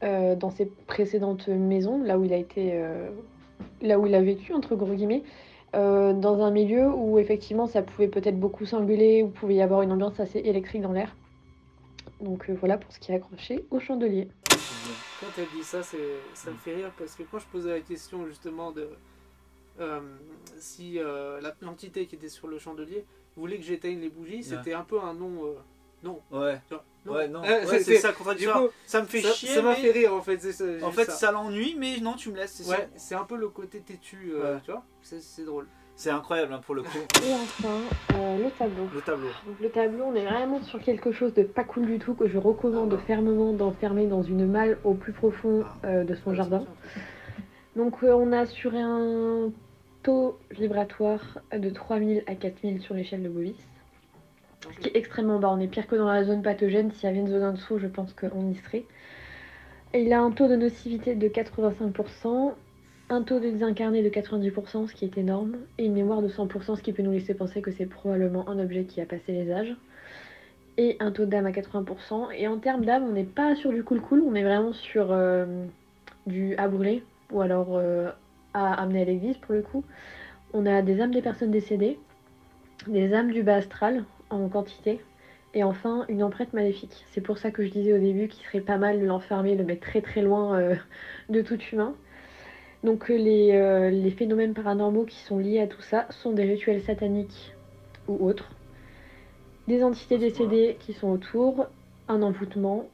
dans ses précédentes maisons, là où il a été, là où il a vécu entre gros guillemets, dans un milieu où effectivement ça pouvait peut-être beaucoup s'engueuler, où pouvait y avoir une ambiance assez électrique dans l'air. Donc voilà pour ce qui est accroché au chandelier. Quand elle dit ça, ça me fait rire parce que quand je posais la question justement de si l'entité qui était sur le chandelier voulait que j'éteigne les bougies, c'était un peu un non. Non. Ouais. Tu vois, non. Ouais, non. Ouais, c'est ça, contradictoire. Du coup, Ça me fait chier. Ça m'a mais- fait rire en fait. En fait, ça l'ennuie, mais non, tu me laisses, c'est Ouais, sûr. c'est un peu le côté têtu, Ouais. tu vois. C'est drôle. C'est incroyable hein, pour le coup. Et enfin, le tableau. Le tableau. Donc le tableau, on est vraiment sur quelque chose de pas cool du tout, que je recommande fermement d'enfermer dans une malle au plus profond de son jardin. Donc on a sur un taux vibratoire de 3000 à 4000 sur l'échelle de Bovis, ce qui est extrêmement bas. On est pire que dans la zone pathogène. S'il y avait une zone en dessous, je pense qu'on y serait. Et il a un taux de nocivité de 85%, un taux de désincarné de 90%, ce qui est énorme, et une mémoire de 100%, ce qui peut nous laisser penser que c'est probablement un objet qui a passé les âges, et un taux d'âme à 80%. Et en termes d'âme, on n'est pas sur du cool, on est vraiment sur du à brûler, ou alors à amener à l'église pour le coup. On a des âmes des personnes décédées, des âmes du bas astral en quantité, et enfin une empreinte maléfique. C'est pour ça que je disais au début qu'il serait pas mal de l'enfermer, le mettre très très loin de tout humain. Donc les phénomènes paranormaux qui sont liés à tout ça sont des rituels sataniques ou autres, des entités décédées qui sont autour, un envoûtement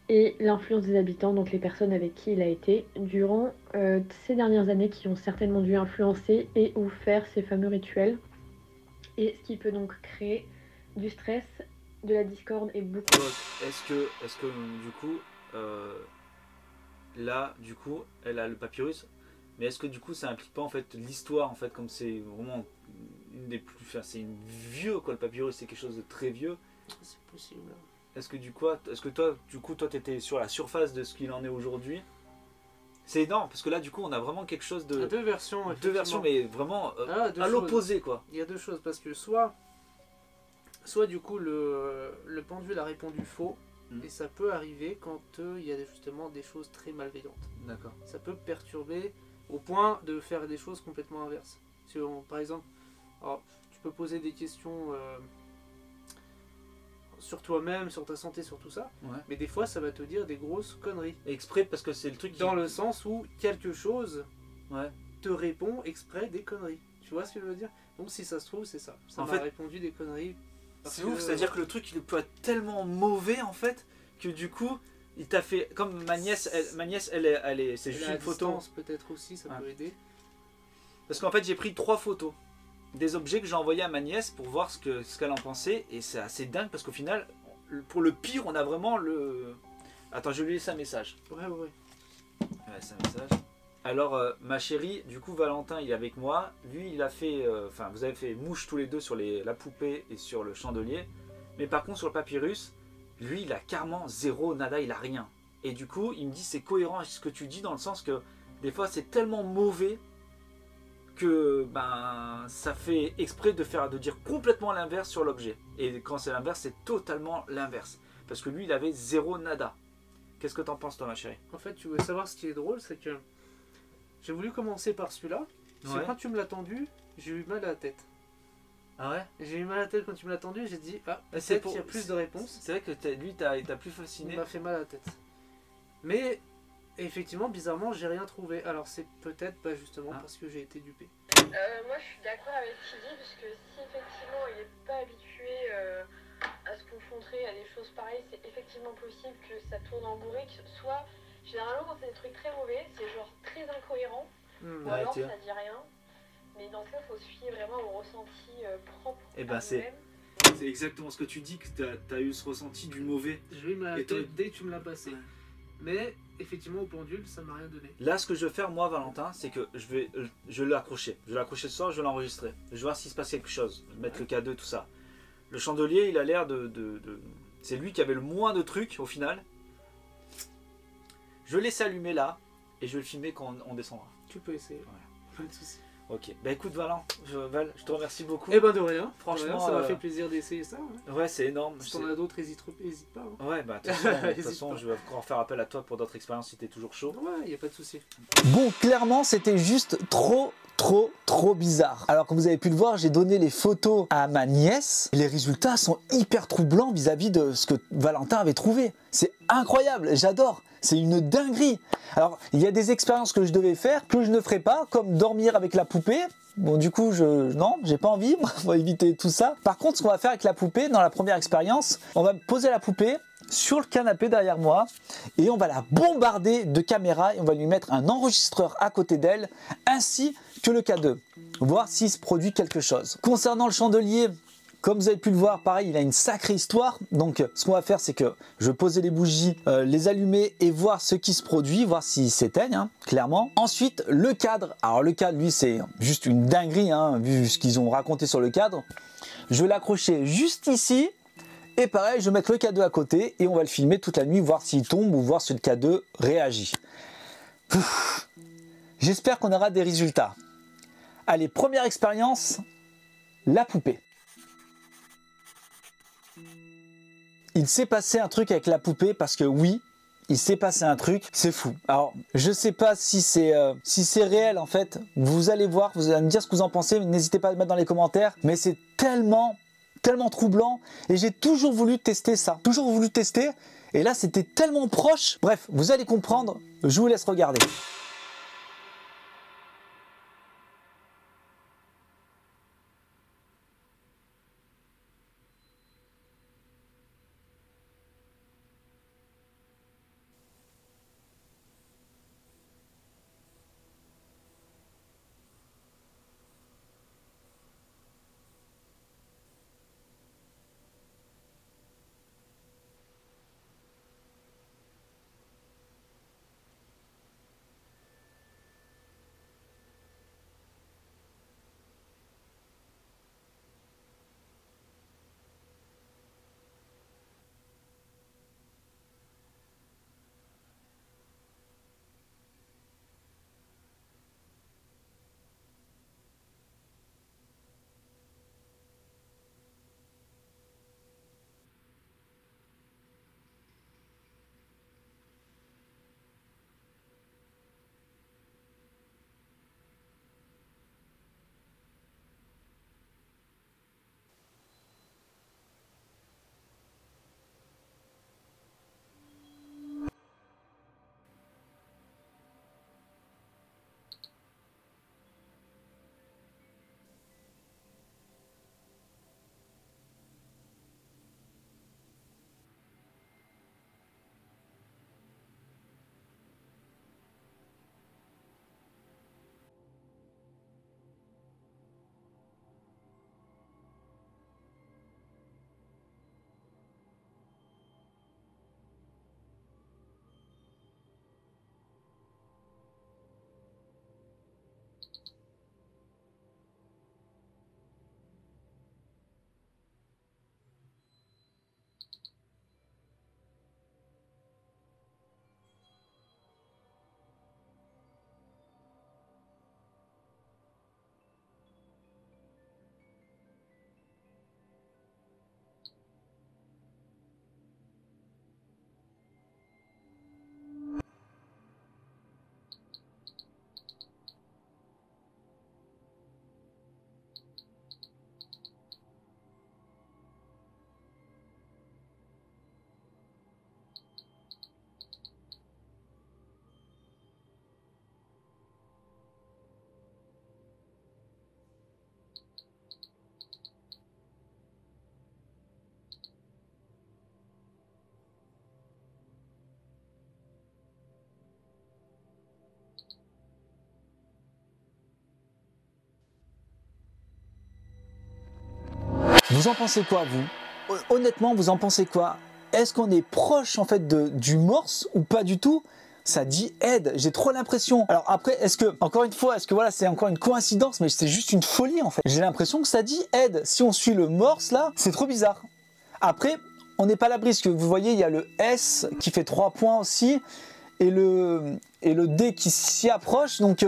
et l'influence des habitants, donc les personnes avec qui il a été durant ces dernières années qui ont certainement dû influencer et ou faire ces fameux rituels. Et ce qui peut donc créer du stress, de la discorde et beaucoup... Est-ce que du coup, là, du coup, elle a le papyrus, mais est-ce que du coup ça implique pas en fait l'histoire en fait, comme c'est vraiment une des plus... Enfin, c'est une vieux quoi, le papyrus c'est quelque chose de très vieux. C'est possible. Est-ce que toi, du coup, toi t'étais sur la surface de ce qu'il en est aujourd'hui? C'est énorme, parce que là du coup on a vraiment quelque chose de... Deux versions, Deux versions, mais vraiment à l'opposé quoi. Il y a deux choses, parce que soit du coup le pendule a répondu faux, et ça peut arriver quand il y a justement des choses très malveillantes. D'accord. Ça peut perturber au point de faire des choses complètement inverses. Par exemple, alors, tu peux poser des questions sur toi-même, sur ta santé, sur tout ça, Ouais. mais des fois ça va te dire des grosses conneries. Exprès parce que c'est le truc qui... Dans le sens où quelque chose Ouais. te répond exprès des conneries. Tu vois ce que je veux dire? Donc si ça se trouve, c'est ça. Ça En m'a fait, répondu des conneries. C'est ouf, c'est-à-dire que le truc il peut être tellement mauvais en fait, que du coup, il t'a fait... Comme ma nièce, c'est juste une photo. Peut-être aussi, ça peut aider. Parce qu'en fait j'ai pris 3 photos des objets que j'ai envoyés à ma nièce pour voir ce qu'elle en pensait, et c'est assez dingue parce qu'au final, pour le pire, on a vraiment le... Attends, je lui laisse un message. Ouais. Ouais, c'est un message. Alors, ma chérie, du coup, Valentin, il est avec moi. Lui, il a fait... Enfin, vous avez fait mouche tous les deux sur la poupée et sur le chandelier. Mais par contre, sur le papyrus, lui, il a carrément zéro, nada, il a rien. Et du coup, il me dit, c'est cohérent avec ce que tu dis, dans le sens que des fois, c'est tellement mauvais que ben, ça fait exprès de dire complètement l'inverse sur l'objet. Et quand c'est l'inverse, c'est totalement l'inverse. Parce que lui, il avait zéro, nada. Qu'est-ce que t'en penses, toi, ma chérie? En fait, tu veux savoir ce qui est drôle, c'est que j'ai voulu commencer par celui-là. Ouais. Quand tu me l'as tendu, j'ai eu mal à la tête. Ah ouais? J'ai eu mal à la tête quand tu me l'as tendu, j'ai dit, ah, C'est peut-être qu'il y a plus de réponses. C'est vrai que lui, t'as plus fasciné. Il m'a fait mal à la tête. Mais, effectivement, bizarrement, j'ai rien trouvé. Alors c'est peut-être pas justement parce que j'ai été dupé. Moi je suis d'accord avec Tidy, parce que si effectivement il n'est pas habitué à se confronter à des choses pareilles, c'est effectivement possible que ça tourne en bourrique. Soit, généralement quand c'est des trucs très mauvais, c'est genre très incohérent, ou alors ça dit rien. Mais dans ce cas, il faut se fier vraiment au ressenti propre à nous-mêmes. C'est exactement ce que tu dis, que t'as eu ce ressenti du mauvais. J'ai eu mal à la tête dès que tu me l'as passé. Ouais. Mais effectivement au pendule ça m'a rien donné. Là ce que je vais faire moi Valentin, c'est que je vais l'accrocher. Je vais l'accrocher ce soir, je vais l'enregistrer. Je vais voir s'il se passe quelque chose. Je vais mettre le K2, tout ça. Le chandelier il a l'air c'est lui qui avait le moins de trucs au final. Je vais laisser allumer là et je vais le filmer quand on descendra. Tu peux essayer. Ouais. Pas de soucis. Ok, bah écoute Val, je te remercie beaucoup. Eh ben de rien, franchement ça m'a fait plaisir d'essayer ça. Ouais, c'est énorme. Si t'en as d'autres, hésite pas. Hein. Ouais, bah de toute façon, je vais encore faire appel à toi pour d'autres expériences si t'es toujours chaud. Ouais, y a pas de souci. Bon, clairement, c'était juste trop bizarre. Alors comme vous avez pu le voir, j'ai donné les photos à ma nièce et les résultats sont hyper troublants vis-à-vis de ce que Valentin avait trouvé. C'est incroyable, j'adore. C'est une dinguerie. Alors, il y a des expériences que je devais faire, que je ne ferai pas, comme dormir avec la poupée. Bon, du coup, non, j'ai pas envie, on va éviter tout ça. Par contre, ce qu'on va faire avec la poupée, dans la première expérience, on va poser la poupée sur le canapé derrière moi et on va la bombarder de caméras et on va lui mettre un enregistreur à côté d'elle, ainsi que le K2, voir s'il se produit quelque chose. Concernant le chandelier, comme vous avez pu le voir, pareil, il a une sacrée histoire. Donc, ce qu'on va faire, c'est que je vais poser les bougies, les allumer et voir ce qui se produit, voir s'ils s'éteignent, hein, clairement. Ensuite, le cadre. Alors, le cadre, lui, c'est juste une dinguerie, hein, vu ce qu'ils ont raconté sur le cadre. Je vais l'accrocher juste ici. Et pareil, je vais mettre le K2 à côté et on va le filmer toute la nuit, voir s'il tombe ou voir si le K2 réagit. J'espère qu'on aura des résultats. Allez, première expérience, la poupée. Il s'est passé un truc avec la poupée parce que oui, il s'est passé un truc, c'est fou. Alors, je sais pas si c'est réel en fait. Vous allez voir, vous allez me dire ce que vous en pensez. N'hésitez pas à le mettre dans les commentaires. Mais c'est tellement troublant et j'ai toujours voulu tester ça. Toujours voulu tester et là, c'était tellement proche. Bref, vous allez comprendre. Je vous laisse regarder. Vous en pensez quoi, vous? Honnêtement, vous en pensez quoi? Est-ce qu'on est proche en fait du morse ou pas du tout? Ça dit aide, j'ai trop l'impression. Alors après, est-ce que, encore une fois, est-ce que voilà, c'est encore une coïncidence, mais c'est juste une folie en fait. J'ai l'impression que ça dit aide. Si on suit le morse là, c'est trop bizarre. Après, on n'est pas à l'abri, parce que vous voyez, il y a le S qui fait 3 points aussi, et le D qui s'y approche, donc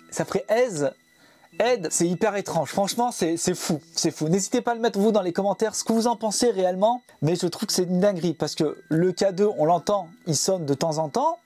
ça ferait aise. Aide, c'est hyper étrange. Franchement, c'est fou, c'est fou. N'hésitez pas à le mettre vous dans les commentaires ce que vous en pensez réellement. Mais je trouve que c'est une dinguerie parce que le K2, on l'entend, il sonne de temps en temps.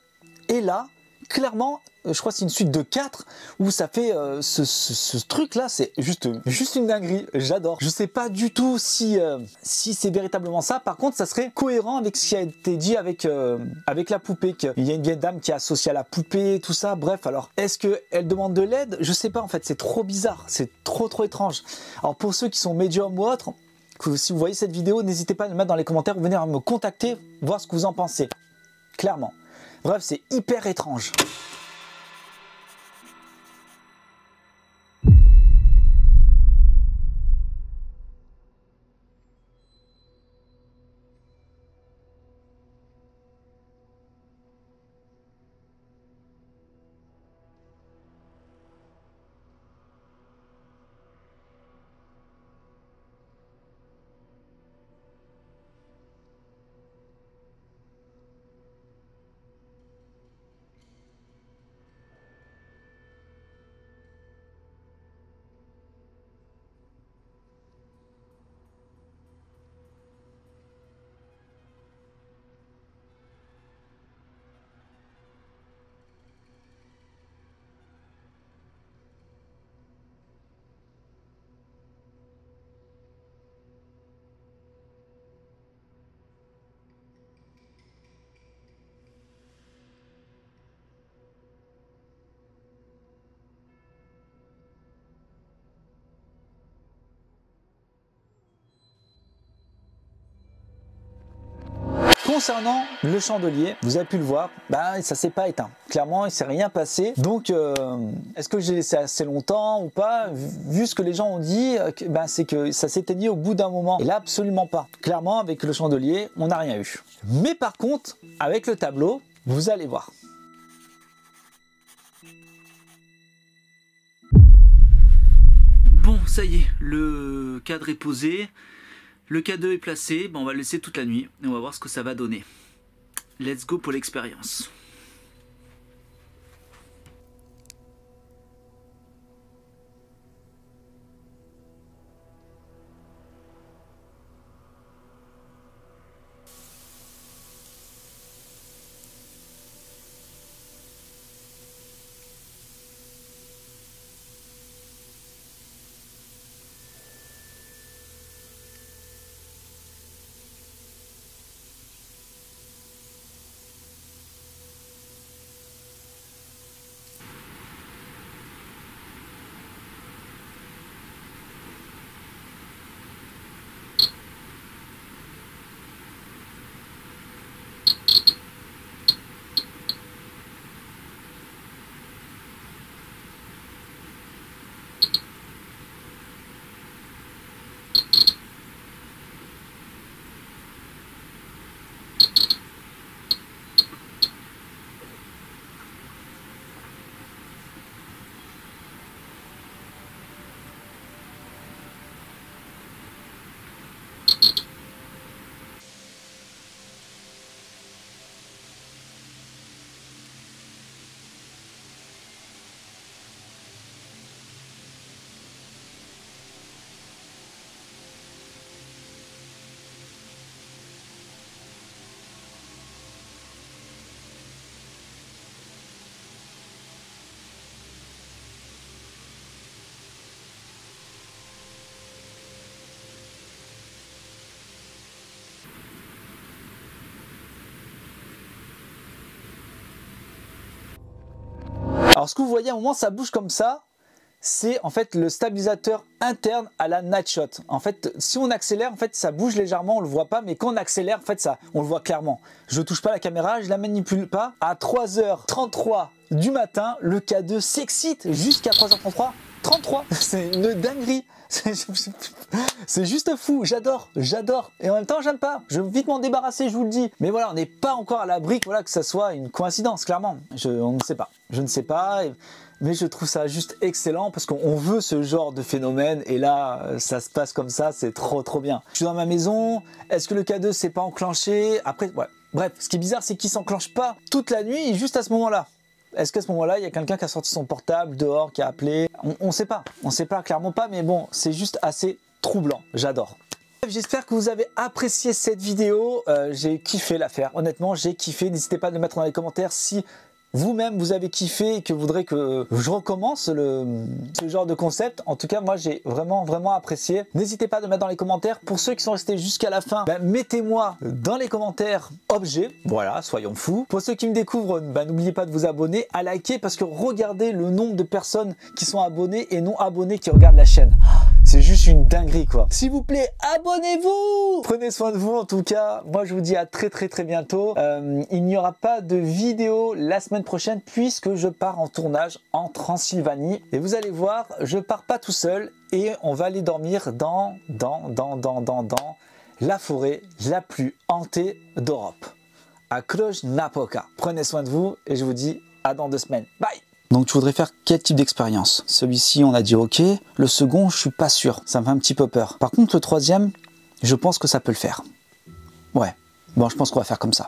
Et là, clairement, je crois que c'est une suite de 4 où ça fait ce truc-là, c'est juste une dinguerie. J'adore. Je sais pas du tout si c'est véritablement ça. Par contre, ça serait cohérent avec ce qui a été dit avec la poupée. Il y a une vieille dame qui est associée à la poupée, tout ça. Bref, alors, est-ce qu'elle demande de l'aide? Je sais pas, en fait, c'est trop bizarre. C'est trop étrange. Alors, pour ceux qui sont médiums ou autres, si vous voyez cette vidéo, n'hésitez pas à le mettre dans les commentaires ou venir me contacter, voir ce que vous en pensez. Clairement. Bref, c'est hyper étrange. Concernant le chandelier, vous avez pu le voir, ça s'est pas éteint. Clairement, il s'est rien passé. Donc, est-ce que j'ai laissé assez longtemps ou pas? Vu ce que les gens ont dit, c'est que ça s'éteignait au bout d'un moment. Et là, absolument pas. Clairement, avec le chandelier, on n'a rien eu. Mais par contre, avec le tableau, vous allez voir. Bon, ça y est, le cadre est posé. Le K2 est placé, on va le laisser toute la nuit et on va voir ce que ça va donner. Let's go pour l'expérience. Alors ce que vous voyez à un moment, ça bouge comme ça, c'est en fait le stabilisateur interne à la Nightshot. En fait, si on accélère, en fait, ça bouge légèrement, on le voit pas, mais quand on accélère, en fait, ça, on le voit clairement. Je touche pas la caméra, je la manipule pas. À 3h33 du matin, le K2 s'excite jusqu'à 3h33. 33. C'est une dinguerie. C'est juste fou, j'adore. Et en même temps, j'aime pas. Je veux vite m'en débarrasser, je vous le dis. Mais voilà, on n'est pas encore à l'abri voilà, que ça soit une coïncidence, clairement. On ne sait pas. Je ne sais pas. Mais je trouve ça juste excellent parce qu'on veut ce genre de phénomène. Et là, ça se passe comme ça, c'est trop bien. Je suis dans ma maison. Est-ce que le K2 s'est pas enclenché? Après, ouais. Bref, ce qui est bizarre, c'est qu'il s'enclenche pas toute la nuit, juste à ce moment-là. Est-ce qu'à ce moment-là, il y a quelqu'un qui a sorti son portable dehors, qui a appelé? On sait pas, clairement pas, mais bon, c'est juste assez troublant, j'adore. J'espère que vous avez apprécié cette vidéo, j'ai kiffé la faire, honnêtement, j'ai kiffé. N'hésitez pas à le mettre dans les commentaires si vous-même vous avez kiffé et que vous voudrez que je recommence ce genre de concept. En tout cas, moi j'ai vraiment apprécié. N'hésitez pas à le mettre dans les commentaires. Pour ceux qui sont restés jusqu'à la fin, mettez-moi dans les commentaires objet. Voilà, soyons fous. Pour ceux qui me découvrent, n'oubliez pas de vous abonner, à liker, parce que regardez le nombre de personnes qui sont abonnées et non abonnées qui regardent la chaîne. C'est juste une dinguerie quoi. S'il vous plaît, abonnez-vous. Prenez soin de vous en tout cas. Moi je vous dis à très bientôt. Il n'y aura pas de vidéo la semaine prochaine puisque je pars en tournage en Transylvanie. Et vous allez voir, je pars pas tout seul et on va aller dormir dans la forêt la plus hantée d'Europe. À Cluj-Napoca. Prenez soin de vous et je vous dis à dans 2 semaines. Bye. Donc tu voudrais faire quel type d'expérience? Celui-ci on a dit ok, le second je suis pas sûr, ça me fait un petit peu peur. Par contre le troisième, je pense que ça peut le faire. Ouais, bon je pense qu'on va faire comme ça.